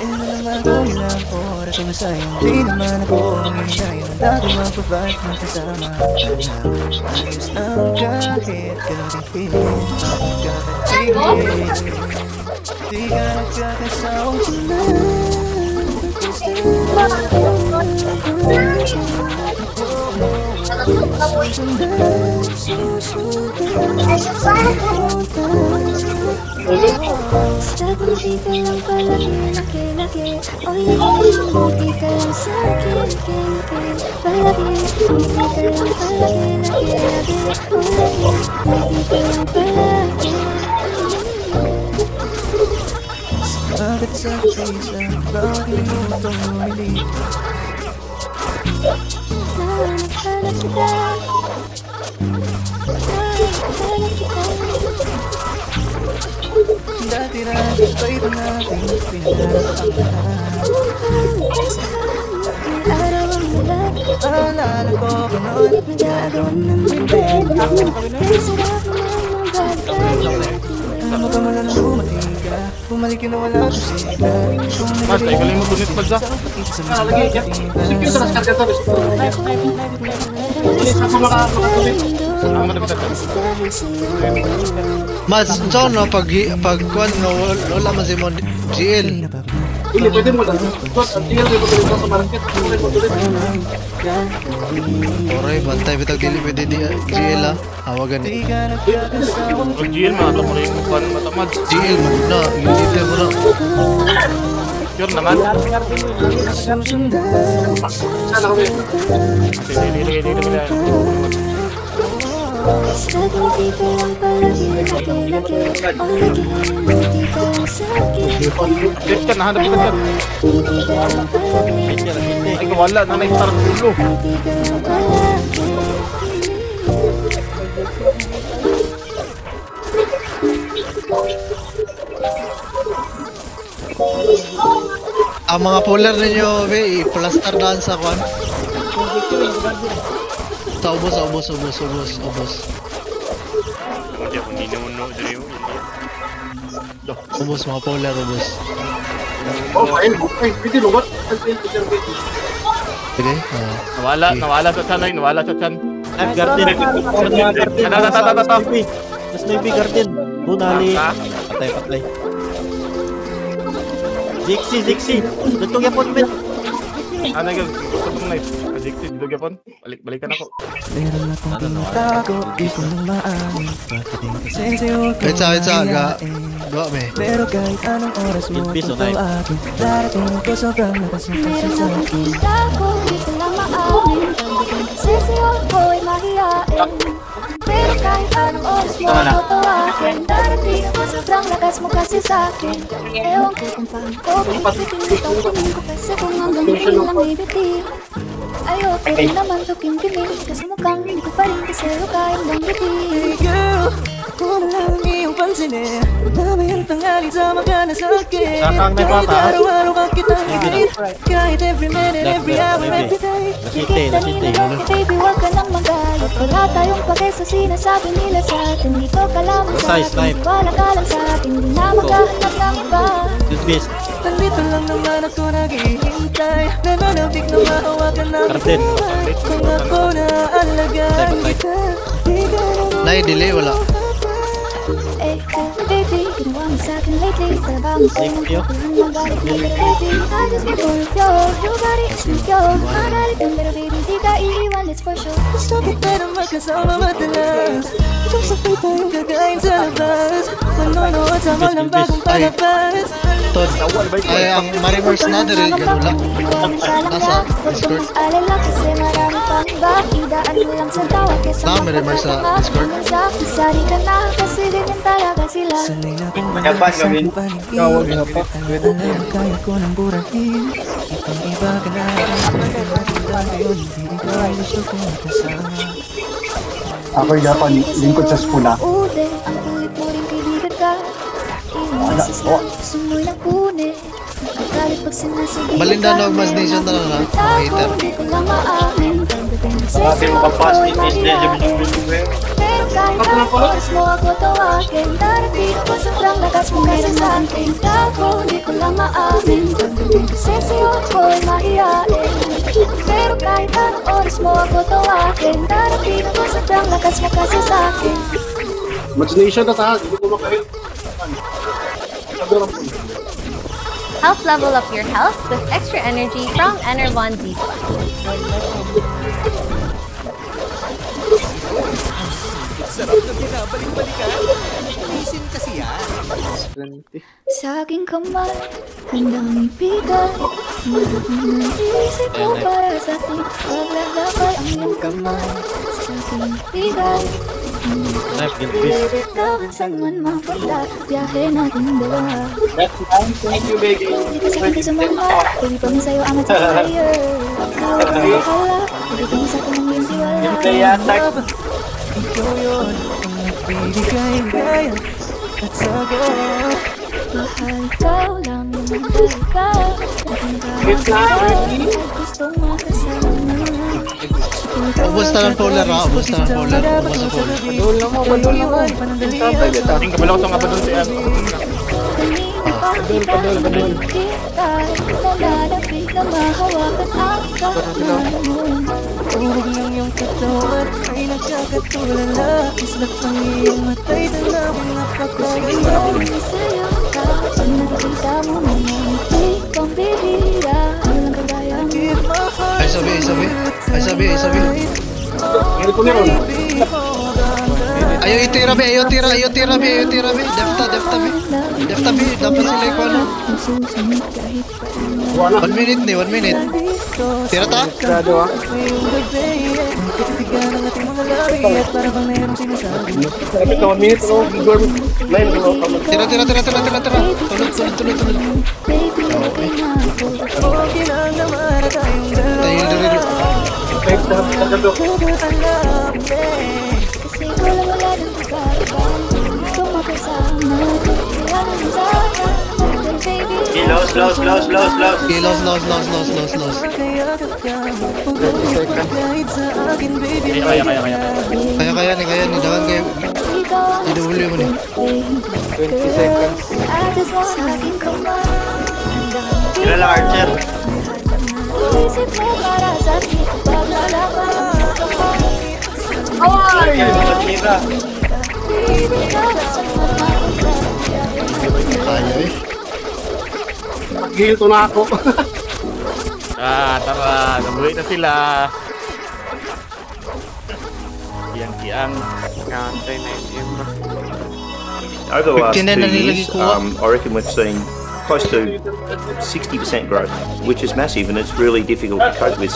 Ilang oras ang masayang di naman ako ang hinayang dati mag-provide ng kasama. Ayos lang kahit ganun pilit. Di ka nagkakasawang Basta kung di ka lang palagi, o hindi ka lang sa akin, palagi, hindi ka lang palagi, hindi ka lang palagi. Bakit sa isa, bawat minutong lumilip? Nahanap kita, Dati-dati pa ito natin pinarap ang lahat. araw ang lahat, Alala ko ba noon? nagagawan ng bibig, kaya sarap naman magbalikan. Ano ka man lang bumatiga, bumalik ka na wala ko siga. Mas, tayo galing mo gunit pag sa. Lagi, Sige, sa raskat ka to. Bilis ako makakakulit. Ang malapit ka. Mas, so no, pag kwan no, wala man si Mon GL. Hindi, pwede mo lang. At tingnan mo tuloy sa market. Pwede mo tuloy. Oray, bantay bitag dili pwede di GL ah. Hawagan ni. Pag GL, mga tamo rin yung pan matamad. GL mo na, hindi mo na. Sure naman. Sana kami. Sige. Basta kung di ka lang palagi, o hindi ka lang sa akin, Update ka, nahanap ka dyan. hindi ka lang palagi, Ay, wala. Nanay sa tarang ulo. hindi ka lang palagi. Ang mga polar ninyo, be, i-plaster daan sa kwan. Sa ubos. Hindi ako ninuno. Ubos, mga polar, ubos. Oh, ayun. Ay, pwede lumat. Pwede? Nawala sa tiyan ay. Nawala sa tiyan. Garden. Tata. Mas may garden. Bunali. Patay. Zixi. Nagtong yapon men. Ano yung gusto mong knife? Addicted, dog yapon. Balikan ako. Meron akong tinatago, di ko nang maamin. Pagdating kasi sa'yo ko Wait sa, ga, me. Pero kahit anong oras mo, Yung piso, totoo knife. akin. Darating ko sobrang lakas mo kasi Meron sa akong akin. tinatago, di ko lang maamin, pagdating kasi sa'yo ako'y mahihain. Pero kahit anong oras mo, tatawakin, darating ako sobrang lakas mo kasi sa'kin. Ewan ko kung paano ko pipitin ito, kunin ko kasi kung hanggang hindi lang ibitin. Ayoko rin naman to kimkimin, kasi mukhang hindi ko pa rin kasi kayang banggitin. Hey girl, ako na lang ang iyong pansinin. Dami ang tangali sama ka na sa akin. Sakang may Kahit bata. araw-araw ka kitang Sige na. hihit. Kahit every minute, every hour, every day. Nakita nila yun, baby, huwag ka nang magalit. Wala tayong pake sa sinasabi nila sa atin. Dito ka lamang sa Size, akin, knife. wala ka lang sa akin. Di na maghahanap ng iba. Good beast. Nandito lang naman ako naghihintay. Nananabik na mahawakan ng Garden. kamay. Kung ako na alagaan kita, di ka na Nay, delay, wala. Eh, baby, ginawa mo sa akin lately. Trabaho mo sa'yo, Thank you. magalit na pero baby, I just get full of you. Your body is pure. Magalit na pero baby, di ka iiwan, it's for sure. gusto kita na magkasama madalas. Yung sabay tayong gagayin sa labas. Manonood sa walang bagong palabas. Ton, ay, ang Marimars na, dali, ganun lang. Nasa Discord. Alala kasi marami pang iba. Idaan mo lang sa tawa kesa Tama, Marimar sa Discord. Sari ka na kasi ganyan talaga sila. Sanay na kong wala sa paligid. Alaala kaya ko nang burahin. Ibang iba ka na ngayon, hindi ko gusto kong makasama. Ako'y dapat lingkod sa spula. Uli, ang kulit mo rin kaibigan ka. Iiwasis lang, gusto mo'y nakunin. Galit pag sinasabihin Malindanog ka, mas nation meron talaga, akong hater. Hindi ko lang maamin. Pagdating kasi nagsisisiyo ako'y mahihain. Pero kahit anong oras mo ako tawagin, darating ako sobrang lakas mo kasi sa'kin. Ako, di ko lang maamin, pagdating kasi sa'yo ako'y mahihain. Pero kahit anong oras mo ako tawagin, darating ako sobrang lakas mo kasi sa'kin. Imagination na tayo, hindi ko makain. Help level up your health with extra energy from Enervon Z+. Sarap na binabalik-balikan. Isin kasi yan. Sa aking kamay, handang ibigay lahat ng naisip ko para sa ating paglalakay. Ang iyong kamay, sa aking ibigay kahit saan man mapunta, biyahe natin dalawa. Thank you, baby. Hindi ka sa akin sumama, baby pa sa'yo angat sa fire. Ikaw ang bahala, ibigay mo sa akin ang iyong siwala. Ikaw yun, ang nagbibigay-gaya at sagot. Mahal ikaw lang naman talaga. Aking kahapon, gustong makasama. Ubus na ng polar ha, ubus na ng polar. Ubus na polar. Padul na mo. Tingin ka pala ko sa nga ba doon siya? Kanina pa kita nakikitay, nalalapit na mahawakan ang kanan. Uhog ng iyong katawan ay nagkakatulala. Islap ng iyong matay, dalawang napakaganda. Sa'yo ka, pag nakikita mo mga ngiti kang bihira, walang kagaya mo. Ay sabi. Ngayon ko meron. Ayaw itira be. Defta be. Dapat sila ikaw ano. Nagsusunod kahit pa ano. 1 minute ni, 1 minute. Tira ta? Grado ah. Ngayong gabi, ang katitigan ng ating mga labi at para bang mayroong sinasabi. Ito, 1 minute ko. Igor. Ngayon ko. Tira. Tulog. Baby, okay na ako. Okay lang na mara tayong dalawa. Tayo dito. Thanks na pagkado. Alam Kasi wala ng pagkakaba. Gusto makasama. Kaya naman sa akin. Baby, Close. Okay, loss. kaya kahit sa akin, baby. Kaya. Kaya ni. Dagan kayo. ikaw ang Idahuli mo ni. 20 seconds. I just want sa aking kamay. Kilala Archer. Isip mo para sa ating paglalakay. Mira. Baby, kahit saan man mapunta. Ayaw eh. Mag-heal to na ako. Tara, nabuhay na sila. Kiyang. Over the last 2 59 na nilagay years, ko. I reckon we've seen close to 60% growth, which is massive, and it's really difficult to cope with.